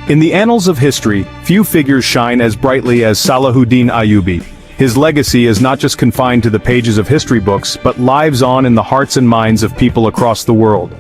In the annals of history, few figures shine as brightly as Salahuddin Ayyubi. His legacy is not just confined to the pages of history books, but lives on in the hearts and minds of people across the world.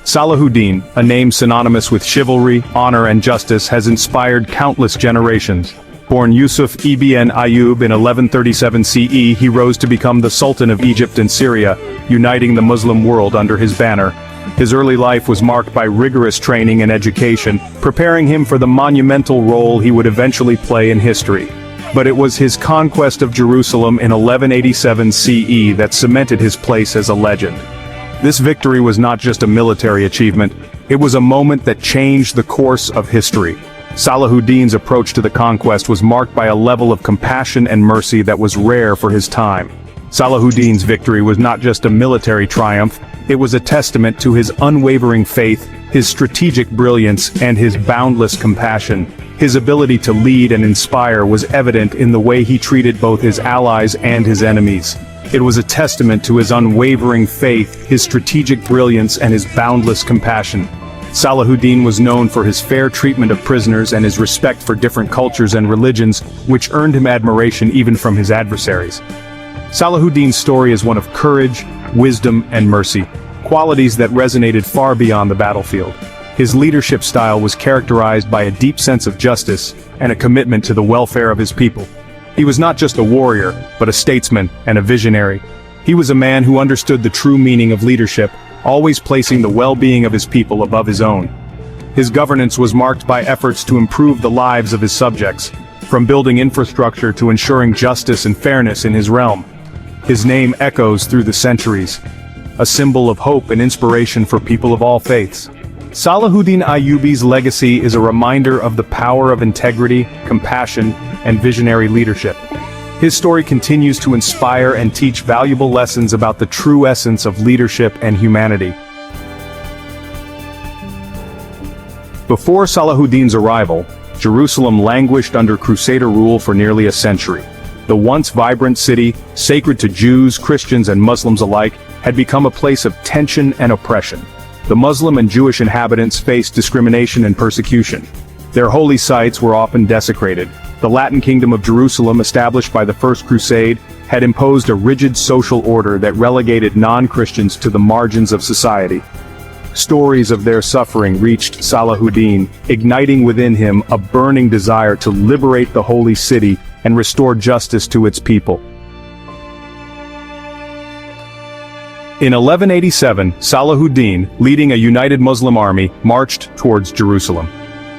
Salahuddin, a name synonymous with chivalry, honor and justice, has inspired countless generations. Born Yusuf ibn Ayyub in 1137 CE, he rose to become the Sultan of Egypt and Syria, uniting the Muslim world under his banner. His early life was marked by rigorous training and education, preparing him for the monumental role he would eventually play in history. But it was his conquest of Jerusalem in 1187 CE that cemented his place as a legend. This victory was not just a military achievement, it was a moment that changed the course of history. Salahuddin's approach to the conquest was marked by a level of compassion and mercy that was rare for his time. Salahuddin's victory was not just a military triumph, it was a testament to his unwavering faith, his strategic brilliance, and his boundless compassion. His ability to lead and inspire was evident in the way he treated both his allies and his enemies. It was a testament to his unwavering faith, his strategic brilliance, and his boundless compassion. Salahuddin was known for his fair treatment of prisoners and his respect for different cultures and religions, which earned him admiration even from his adversaries. Salahuddin's story is one of courage, wisdom, and mercy, qualities that resonated far beyond the battlefield. His leadership style was characterized by a deep sense of justice and a commitment to the welfare of his people. He was not just a warrior, but a statesman and a visionary. He was a man who understood the true meaning of leadership, always placing the well-being of his people above his own. His governance was marked by efforts to improve the lives of his subjects, from building infrastructure to ensuring justice and fairness in his realm. His name echoes through the centuries, a symbol of hope and inspiration for people of all faiths. Salahuddin Ayyubi's legacy is a reminder of the power of integrity, compassion, and visionary leadership. His story continues to inspire and teach valuable lessons about the true essence of leadership and humanity. Before Salahuddin's arrival, Jerusalem languished under Crusader rule for nearly a century. The once vibrant city, sacred to Jews, Christians, and Muslims alike, had become a place of tension and oppression. The Muslim and Jewish inhabitants faced discrimination and persecution. Their holy sites were often desecrated. The Latin Kingdom of Jerusalem, established by the First Crusade, had imposed a rigid social order that relegated non-Christians to the margins of society. Stories of their suffering reached Salahuddin, igniting within him a burning desire to liberate the holy city and restore justice to its people. In 1187, Salahuddin, leading a united Muslim army, marched towards Jerusalem.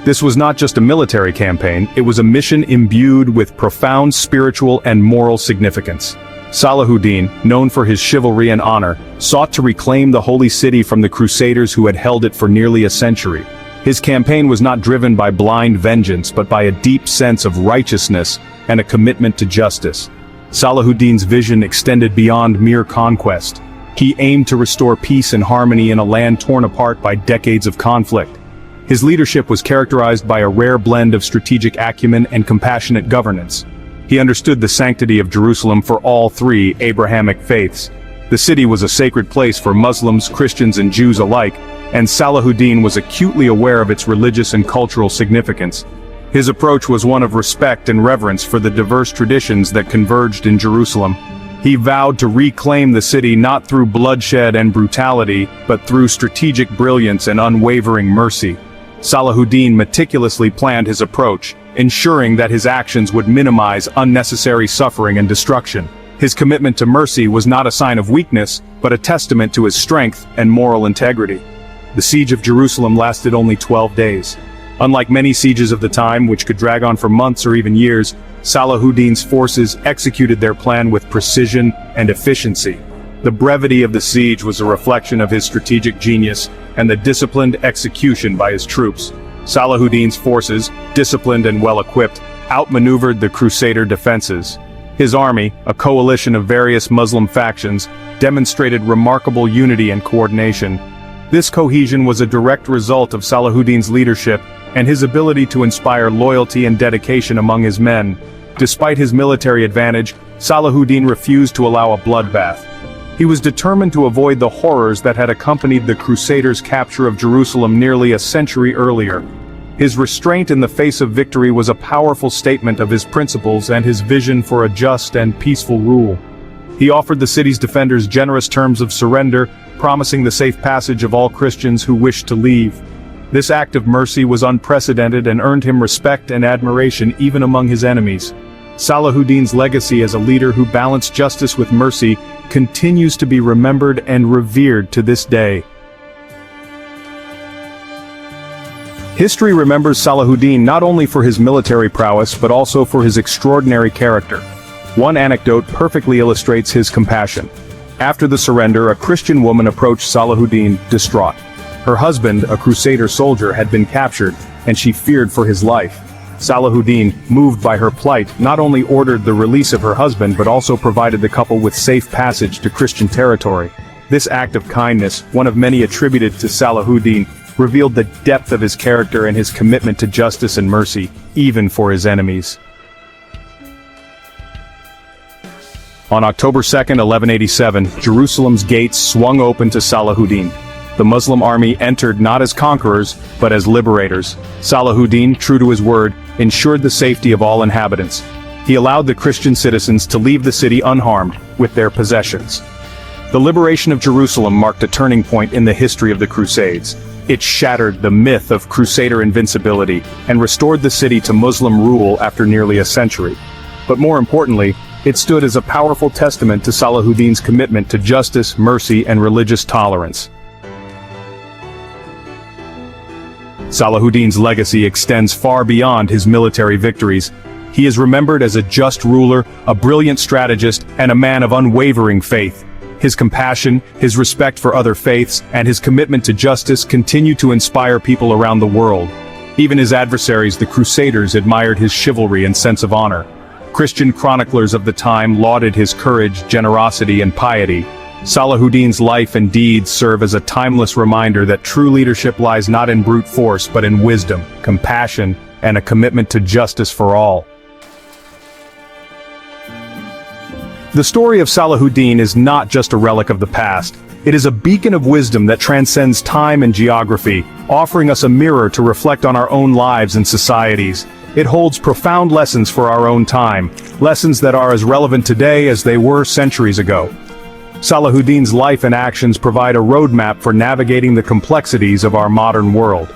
This was not just a military campaign, it was a mission imbued with profound spiritual and moral significance. Salahuddin, known for his chivalry and honor, sought to reclaim the holy city from the Crusaders who had held it for nearly a century. His campaign was not driven by blind vengeance but by a deep sense of righteousness and a commitment to justice. Salahuddin's vision extended beyond mere conquest. He aimed to restore peace and harmony in a land torn apart by decades of conflict. His leadership was characterized by a rare blend of strategic acumen and compassionate governance. He understood the sanctity of Jerusalem for all three Abrahamic faiths. The city was a sacred place for Muslims, Christians, and Jews alike, and Salahuddin was acutely aware of its religious and cultural significance. His approach was one of respect and reverence for the diverse traditions that converged in Jerusalem. He vowed to reclaim the city not through bloodshed and brutality, but through strategic brilliance and unwavering mercy. Salahuddin meticulously planned his approach, ensuring that his actions would minimize unnecessary suffering and destruction. His commitment to mercy was not a sign of weakness, but a testament to his strength and moral integrity. The siege of Jerusalem lasted only 12 days. Unlike many sieges of the time, which could drag on for months or even years, Salahuddin's forces executed their plan with precision and efficiency. The brevity of the siege was a reflection of his strategic genius and the disciplined execution by his troops. Salahuddin's forces, disciplined and well-equipped, outmaneuvered the Crusader defenses. His army, a coalition of various Muslim factions, demonstrated remarkable unity and coordination. This cohesion was a direct result of Salahuddin's leadership and his ability to inspire loyalty and dedication among his men. Despite his military advantage, Salahuddin refused to allow a bloodbath. He was determined to avoid the horrors that had accompanied the Crusaders' capture of Jerusalem nearly a century earlier. His restraint in the face of victory was a powerful statement of his principles and his vision for a just and peaceful rule. He offered the city's defenders generous terms of surrender, promising the safe passage of all Christians who wished to leave. This act of mercy was unprecedented and earned him respect and admiration even among his enemies. Salahuddin's legacy as a leader who balanced justice with mercy continues to be remembered and revered to this day. History remembers Salahuddin not only for his military prowess but also for his extraordinary character. One anecdote perfectly illustrates his compassion. After the surrender, a Christian woman approached Salahuddin, distraught. Her husband, a Crusader soldier, had been captured, and she feared for his life. Salahuddin, moved by her plight, not only ordered the release of her husband but also provided the couple with safe passage to Christian territory. This act of kindness, one of many attributed to Salahuddin, revealed the depth of his character and his commitment to justice and mercy, even for his enemies. On October 2, 1187, Jerusalem's gates swung open to Salahuddin. The Muslim army entered not as conquerors, but as liberators. Salahuddin, true to his word, ensured the safety of all inhabitants. He allowed the Christian citizens to leave the city unharmed, with their possessions. The liberation of Jerusalem marked a turning point in the history of the Crusades. It shattered the myth of Crusader invincibility and restored the city to Muslim rule after nearly a century. But more importantly, it stood as a powerful testament to Salahuddin's commitment to justice, mercy, and religious tolerance. Salahuddin's legacy extends far beyond his military victories. He is remembered as a just ruler, a brilliant strategist, and a man of unwavering faith. His compassion, his respect for other faiths, and his commitment to justice continue to inspire people around the world. Even his adversaries, the Crusaders, admired his chivalry and sense of honor. Christian chroniclers of the time lauded his courage, generosity, and piety. Salahuddin's life and deeds serve as a timeless reminder that true leadership lies not in brute force but in wisdom, compassion, and a commitment to justice for all. The story of Salahuddin is not just a relic of the past. It is a beacon of wisdom that transcends time and geography, offering us a mirror to reflect on our own lives and societies. It holds profound lessons for our own time, lessons that are as relevant today as they were centuries ago. Salahuddin's life and actions provide a roadmap for navigating the complexities of our modern world.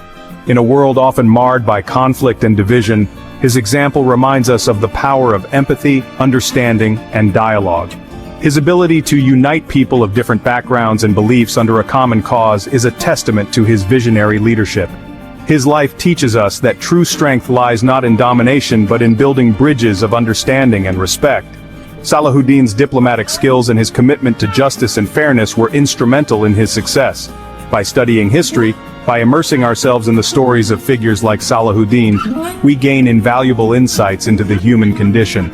In a world often marred by conflict and division, his example reminds us of the power of empathy, understanding, and dialogue. His ability to unite people of different backgrounds and beliefs under a common cause is a testament to his visionary leadership. His life teaches us that true strength lies not in domination but in building bridges of understanding and respect. Salahuddin's diplomatic skills and his commitment to justice and fairness were instrumental in his success. By studying history, by immersing ourselves in the stories of figures like Salahuddin, we gain invaluable insights into the human condition.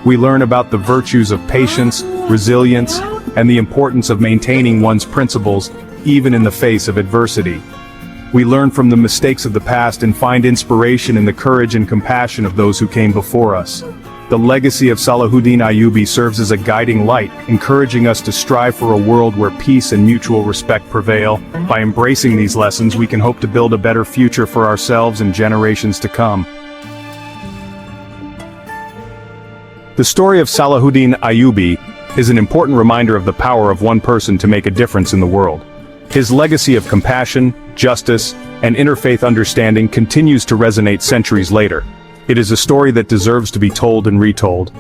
We learn about the virtues of patience, resilience, and the importance of maintaining one's principles, even in the face of adversity. We learn from the mistakes of the past and find inspiration in the courage and compassion of those who came before us. The legacy of Salahuddin Ayyubi serves as a guiding light, encouraging us to strive for a world where peace and mutual respect prevail. By embracing these lessons, we can hope to build a better future for ourselves and generations to come. The story of Salahuddin Ayyubi is an important reminder of the power of one person to make a difference in the world. His legacy of compassion, justice, and interfaith understanding continues to resonate centuries later. It is a story that deserves to be told and retold.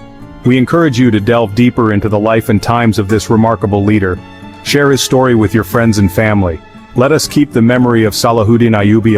We encourage you to delve deeper into the life and times of this remarkable leader. Share his story with your friends and family. Let us keep the memory of Salahuddin Ayyubi